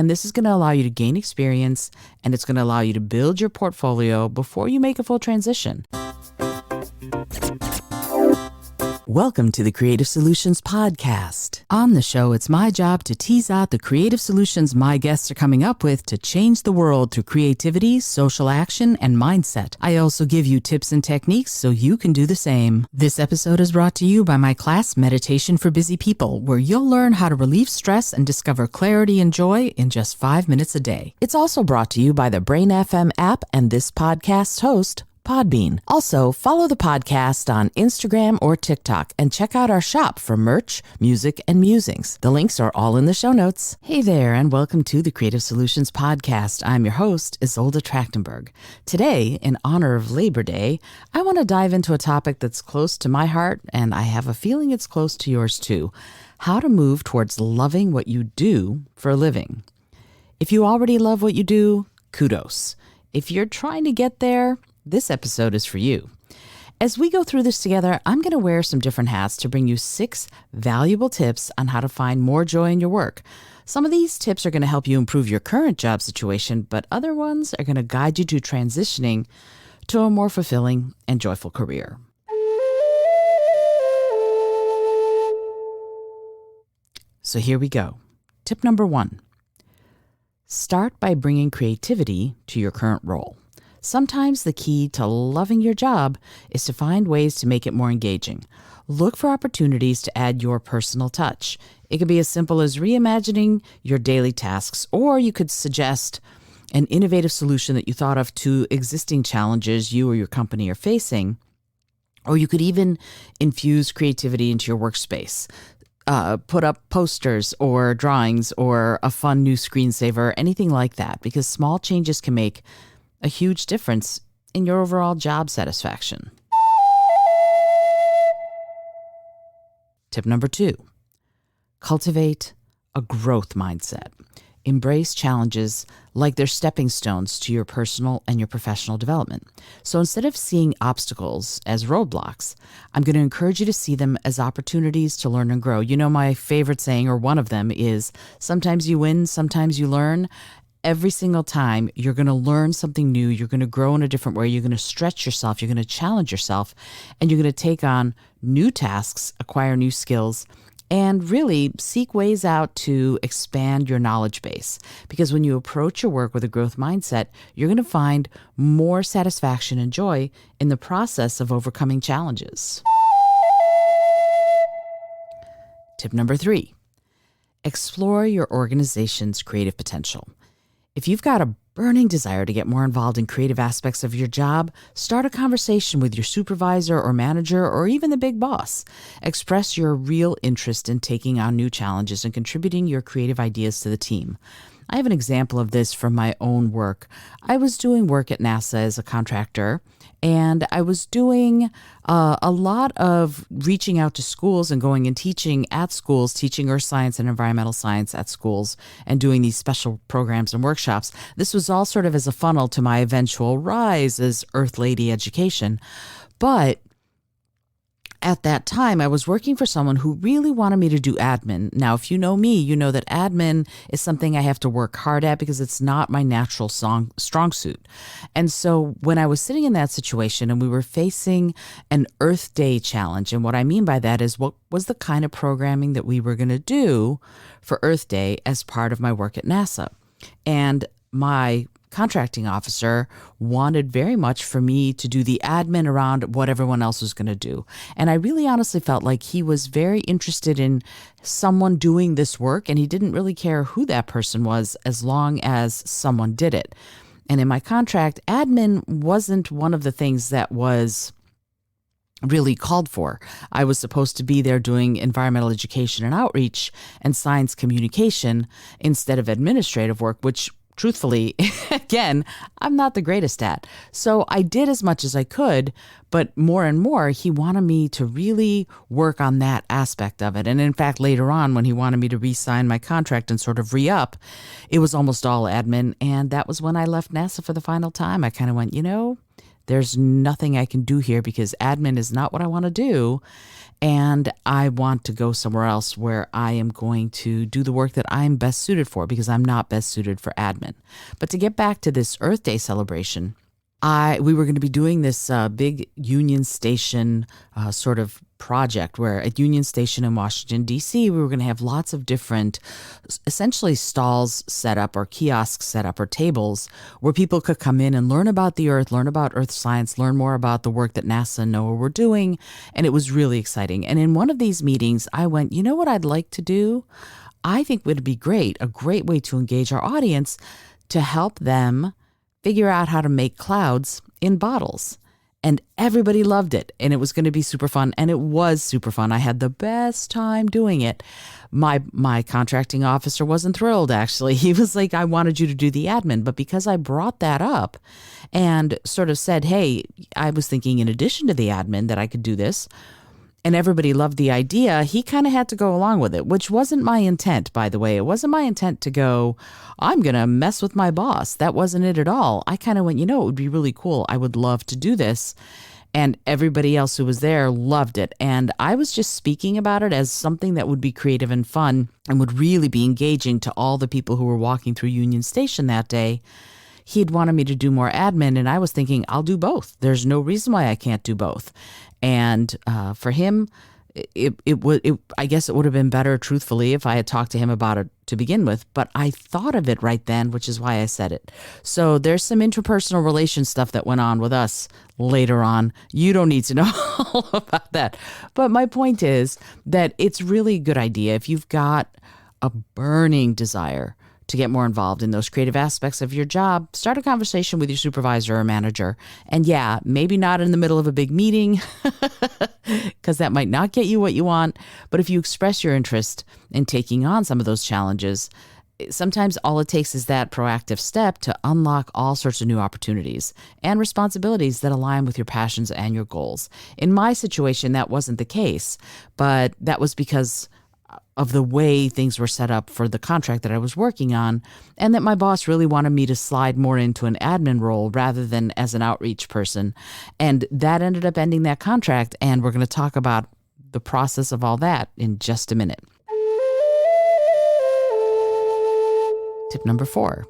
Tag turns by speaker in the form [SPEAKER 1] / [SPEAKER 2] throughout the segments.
[SPEAKER 1] And this is going to allow you to gain experience, and it's going to allow you to build your portfolio before you make a full transition. Welcome to the Creative Solutions Podcast. On the show, it's my job to tease out the creative solutions my guests are coming up with to change the world through creativity, social action, and mindset. I also give you tips and techniques so you can do the same. This episode is brought to you by my class, Meditation for Busy People, where you'll learn how to relieve stress and discover clarity and joy in just 5 minutes a day. It's also brought to you by the Brain FM app and this podcast's host, Podbean. Also, follow the podcast on Instagram or TikTok and check out our shop for merch, music, and musings. The links are all in the show notes. Hey there, and welcome to the Creative Solutions Podcast. I'm your host, Izolda Trakhtenberg. Today, in honor of Labor Day, I want to dive into a topic that's close to my heart, and I have a feeling it's close to yours too. How to move towards loving what you do for a living. If you already love what you do, kudos. If you're trying to get there, this episode is for you. As we go through this together, I'm going to wear some different hats to bring you 6 valuable tips on how to find more joy in your work. Some of these tips are going to help you improve your current job situation, but other ones are going to guide you to transitioning to a more fulfilling and joyful career. So here we go. Tip number 1. Start by bringing creativity to your current role. Sometimes the key to loving your job is to find ways to make it more engaging. Look for opportunities to add your personal touch. It can be as simple as reimagining your daily tasks, or you could suggest an innovative solution that you thought of to existing challenges you or your company are facing. Or you could even infuse creativity into your workspace. Put up posters or drawings or a fun new screensaver, anything like that, because small changes can make a huge difference in your overall job satisfaction. Tip number 2, cultivate a growth mindset. Embrace challenges like they're stepping stones to your personal and your professional development. So instead of seeing obstacles as roadblocks, I'm going to encourage you to see them as opportunities to learn and grow. You know, my favorite saying, or one of them, is sometimes you win, sometimes you learn. Every single time you're going to learn something new, you're going to grow in a different way, you're going to stretch yourself, you're going to challenge yourself, and you're going to take on new tasks, acquire new skills, and really seek ways out to expand your knowledge base. Because when you approach your work with a growth mindset, you're going to find more satisfaction and joy in the process of overcoming challenges. Tip number 3, explore your organization's creative potential. If you've got a burning desire to get more involved in creative aspects of your job, start a conversation with your supervisor or manager or even the big boss. Express your real interest in taking on new challenges and contributing your creative ideas to the team. I have an example of this from my own work. I was doing work at NASA as a contractor, and I was doing a lot of reaching out to schools and going and teaching at schools, teaching earth science and environmental science at schools and doing these special programs and workshops. This was all sort of as a funnel to my eventual rise as Earth Lady education. But at that time, I was working for someone who really wanted me to do admin. Now, if you know me, you know that admin is something I have to work hard at because it's not my natural strong suit. And so when I was sitting in that situation and we were facing an Earth Day challenge, and what I mean by that is what was the kind of programming that we were going to do for Earth Day as part of my work at NASA. And my contracting officer wanted very much for me to do the admin around what everyone else was going to do. And I really honestly felt like he was very interested in someone doing this work, and he didn't really care who that person was as long as someone did it. And in my contract, admin wasn't one of the things that was really called for. I was supposed to be there doing environmental education and outreach and science communication instead of administrative work, which truthfully, again, I'm not the greatest at. So I did as much as I could, but more and more, he wanted me to really work on that aspect of it. And in fact, later on, when he wanted me to re-sign my contract and sort of re-up, it was almost all admin. And that was when I left NASA for the final time. I kind of went, there's nothing I can do here because admin is not what I want to do. and I want to go somewhere else where I am going to do the work that I'm best suited for, because I'm not best suited for admin. But to get back to this Earth Day celebration, we were going to be doing this big Union Station sort of project where at Union Station in Washington, D.C., we were going to have lots of different, essentially stalls set up or kiosks set up or tables where people could come in and learn about the Earth, learn about Earth science, learn more about the work that NASA and NOAA were doing. And it was really exciting. And in one of these meetings, I went, you know what I'd like to do? I think would be a great way to engage our audience, to help them figure out how to make clouds in bottles. And everybody loved it. And it was going to be super fun. And it was super fun. I had the best time doing it. My contracting officer wasn't thrilled, actually. He was like, I wanted you to do the admin. But because I brought that up and sort of said, hey, I was thinking in addition to the admin that I could do this, and everybody loved the idea, he kind of had to go along with it, which wasn't my intent, by the way. It wasn't my intent to go, I'm going to mess with my boss. That wasn't it at all. I kind of went, it would be really cool. I would love to do this. And everybody else who was there loved it. And I was just speaking about it as something that would be creative and fun and would really be engaging to all the people who were walking through Union Station that day. He'd wanted me to do more admin, and I was thinking, I'll do both. There's no reason why I can't do both. And for him, I guess it would have been better, truthfully, if I had talked to him about it to begin with. But I thought of it right then, which is why I said it. So there's some interpersonal relation stuff that went on with us later on. You don't need to know all about that. But my point is that it's really a good idea if you've got a burning desire to get more involved in those creative aspects of your job. Start a conversation with your supervisor or manager. And yeah, maybe not in the middle of a big meeting, because that might not get you what you want. But if you express your interest in taking on some of those challenges, sometimes all it takes is that proactive step to unlock all sorts of new opportunities and responsibilities that align with your passions and your goals. In my situation, that wasn't the case, but that was because of the way things were set up for the contract that I was working on, and that my boss really wanted me to slide more into an admin role rather than as an outreach person. And that ended up ending that contract, and we're going to talk about the process of all that in just a minute. Tip number 4.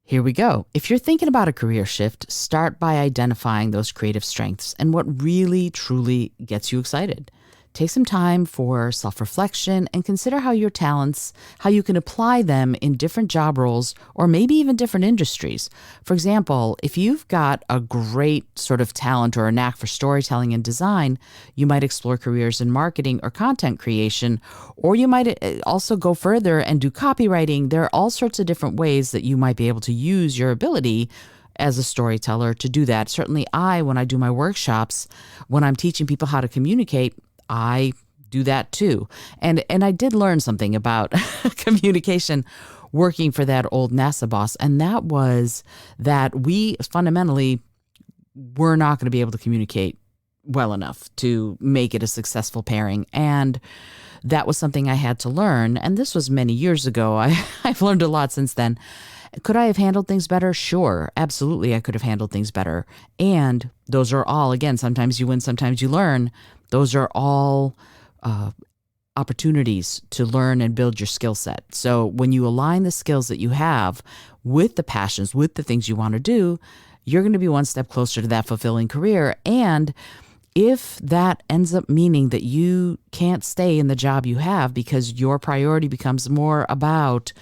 [SPEAKER 1] Here we go. If you're thinking about a career shift, start by identifying those creative strengths and what really, truly gets you excited. Take some time for self-reflection and consider how your talents, how you can apply them in different job roles or maybe even different industries. For example, if you've got a great sort of talent or a knack for storytelling and design, you might explore careers in marketing or content creation, or you might also go further and do copywriting. There are all sorts of different ways that you might be able to use your ability as a storyteller to do that. Certainly when I do my workshops, when I'm teaching people how to communicate, I do that too. And I did learn something about communication working for that old NASA boss. And that was that we fundamentally were not going to be able to communicate well enough to make it a successful pairing. And that was something I had to learn. And this was many years ago. I've learned a lot since then. Could I have handled things better? Sure. Absolutely, I could have handled things better. And those are all, again, sometimes you win, sometimes you learn. Those are all opportunities to learn and build your skill set. So when you align the skills that you have with the passions, with the things you want to do, you're going to be one step closer to that fulfilling career. And if that ends up meaning that you can't stay in the job you have because your priority becomes more about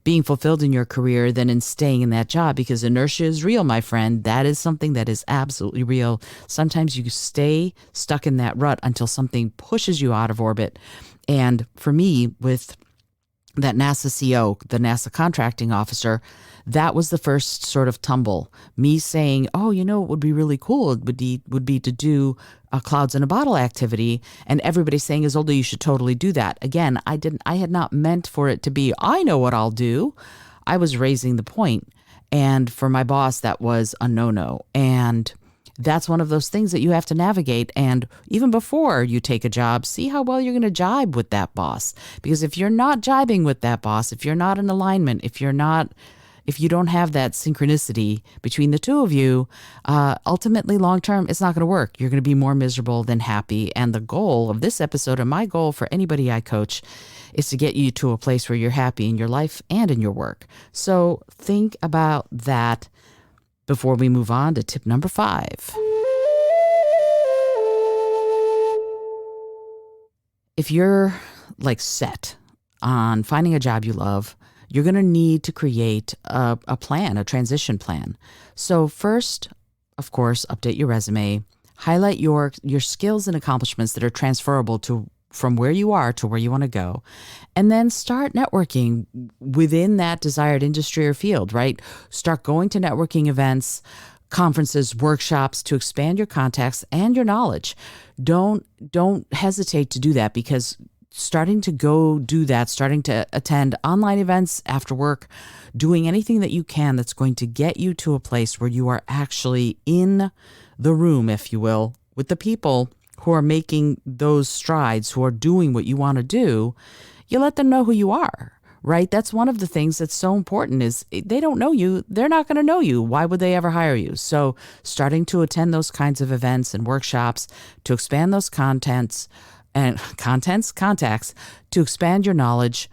[SPEAKER 1] being fulfilled in your career than in staying in that job, because inertia is real, my friend. That is something that is absolutely real. Sometimes you stay stuck in that rut until something pushes you out of orbit. And for me, with that NASA CO, the NASA contracting officer, that was the first sort of tumble. Me saying, oh, it would be really cool. It would be to do a clouds in a bottle activity. And everybody saying, Izolda, you should totally do that. Again, I had not meant for it to be, I know what I'll do. I was raising the point. And for my boss, that was a no-no. And that's one of those things that you have to navigate. And even before you take a job, see how well you're going to jibe with that boss. Because if you're not jibing with that boss, if you're not in alignment, if you're not if you don't have that synchronicity between the two of you, ultimately long-term, it's not going to work. You're going to be more miserable than happy. And the goal of this episode, and my goal for anybody I coach, is to get you to a place where you're happy in your life and in your work. So think about that before we move on to tip number 5. If you're like set on finding a job you love, you're going to need to create a plan, a transition plan. So first, of course, update your resume, highlight your skills and accomplishments that are transferable to from where you are to where you want to go, and then start networking within that desired industry or field, right? Start going to networking events, conferences, workshops to expand your contacts and your knowledge. Don't hesitate to do that, because starting to go do that, starting to attend online events after work, doing anything that you can that's going to get you to a place where you are actually in the room, if you will, with the people who are making those strides, who are doing what you want to do, you let them know who you are, right? That's one of the things that's so important is they don't know you. They're not going to know you. Why would they ever hire you? So starting to attend those kinds of events and workshops to expand those contacts to expand your knowledge.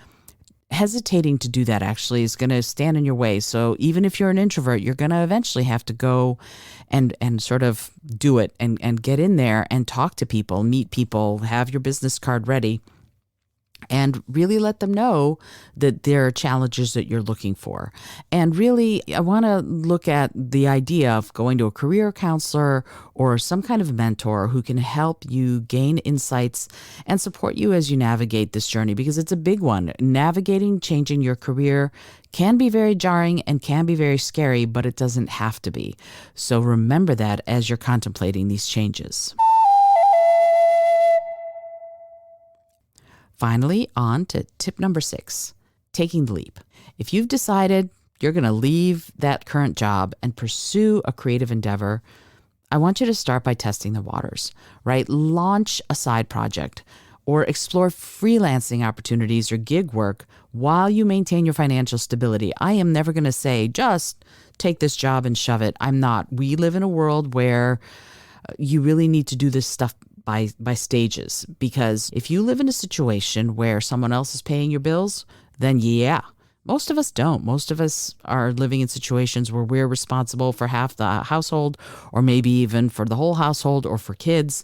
[SPEAKER 1] Hesitating to do that actually is going to stand in your way. So even if you're an introvert, you're going to eventually have to go and sort of do it and get in there and talk to people, meet people, have your business card ready, and really let them know that there are challenges that you're looking for. And really, I want to look at the idea of going to a career counselor or some kind of mentor who can help you gain insights and support you as you navigate this journey, because it's a big one. Navigating, changing your career can be very jarring and can be very scary, but it doesn't have to be. So remember that as you're contemplating these changes. Finally, on to tip number 6, taking the leap. If you've decided you're going to leave that current job and pursue a creative endeavor, I want you to start by testing the waters, right? Launch a side project or explore freelancing opportunities or gig work while you maintain your financial stability. I am never going to say, just take this job and shove it. I'm not. We live in a world where you really need to do this stuff by stages, because if you live in a situation where someone else is paying your bills, then yeah, most of us don't. Most of us are living in situations where we're responsible for half the household, or maybe even for the whole household or for kids.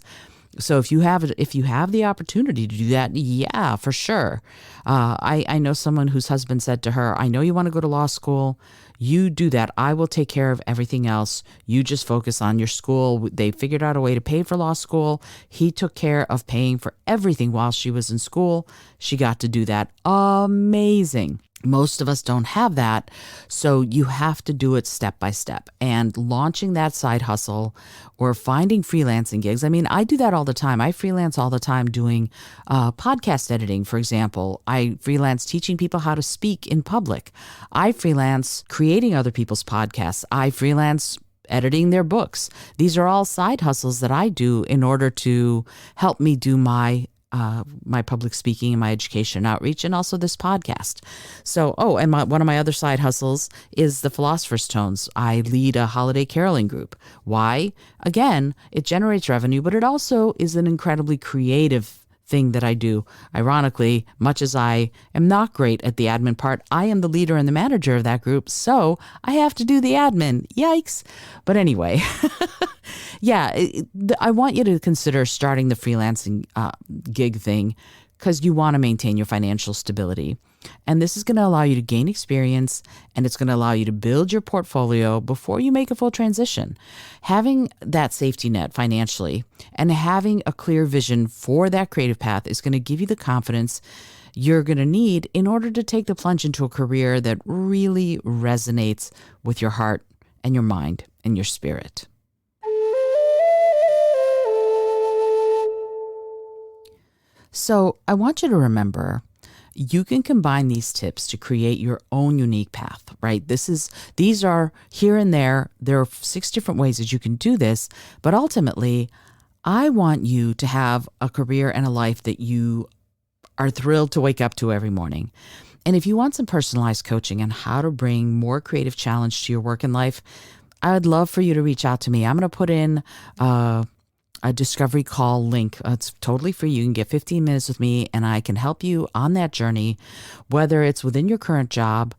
[SPEAKER 1] So if you have the opportunity to do that, yeah, for sure. I know someone whose husband said to her, I know you want to go to law school. You do that. I will take care of everything else. You just focus on your school. They figured out a way to pay for law school. He took care of paying for everything while she was in school. She got to do that. Amazing. Most of us don't have that, so you have to do it step by step. And launching that side hustle or finding freelancing gigs. I mean, I do that all the time. I freelance all the time doing podcast editing, for example. I freelance teaching people how to speak in public. I freelance creating other people's podcasts. I freelance editing their books. These are all side hustles that I do in order to help me do my public speaking and my education outreach, and also this podcast. So, and one of my other side hustles is the Philosopher's Tones. I lead a holiday caroling group. Why? Again, it generates revenue, but it also is an incredibly creative thing that I do. Ironically, much as I am not great at the admin part, I am the leader and the manager of that group, so I have to do the admin. Yikes. But anyway, yeah, I want you to consider starting the freelancing gig thing, because you want to maintain your financial stability. And this is going to allow you to gain experience, and it's going to allow you to build your portfolio before you make a full transition. Having that safety net financially and having a clear vision for that creative path is going to give you the confidence you're going to need in order to take the plunge into a career that really resonates with your heart and your mind and your spirit. So I want you to remember, you can combine these tips to create your own unique path, right? These are here and there. There are 6 different ways that you can do this, but ultimately, I want you to have a career and a life that you are thrilled to wake up to every morning. And if you want some personalized coaching on how to bring more creative challenge to your work and life, I would love for you to reach out to me. I'm going to put in a discovery call link. It's totally free. You can get 15 minutes with me and I can help you on that journey, whether it's within your current job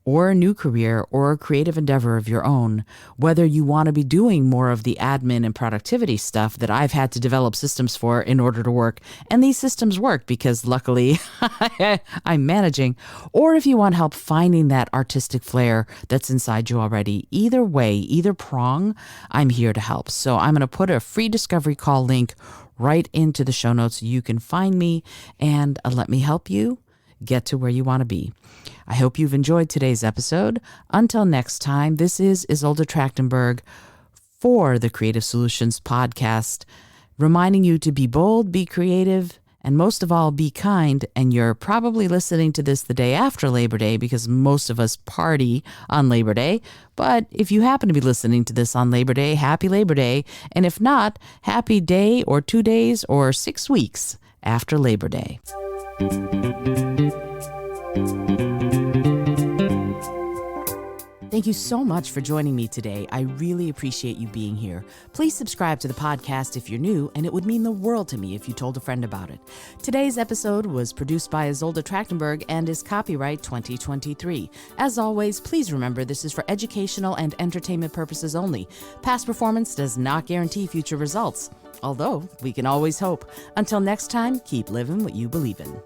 [SPEAKER 1] or a new career or a creative endeavor of your own, whether you want to be doing more of the admin and productivity stuff that I've had to develop systems for in order to work. And these systems work because luckily I'm managing, or if you want help finding that artistic flair that's inside you already. Either way, either prong, I'm here to help. So I'm going to put a free discovery call link right into the show notes. You can find me and let me help you get to where you want to be. I hope you've enjoyed today's episode. Until next time, this is Izolda Trakhtenberg for the Creative Solutions Podcast, reminding you to be bold, be creative, and most of all, be kind. And you're probably listening to this the day after Labor Day because most of us party on Labor Day. But if you happen to be listening to this on Labor Day, happy Labor Day. And if not, happy day or 2 days or 6 weeks after Labor Day. Thank you so much for joining me today. I really appreciate you being here. Please subscribe to the podcast if you're new, and it would mean the world to me if you told a friend about it. Today's episode was produced by Izolda Trakhtenberg and is copyright 2023. As always, please remember this is for educational and entertainment purposes only. Past performance does not guarantee future results, although we can always hope. Until next time, keep living what you believe in.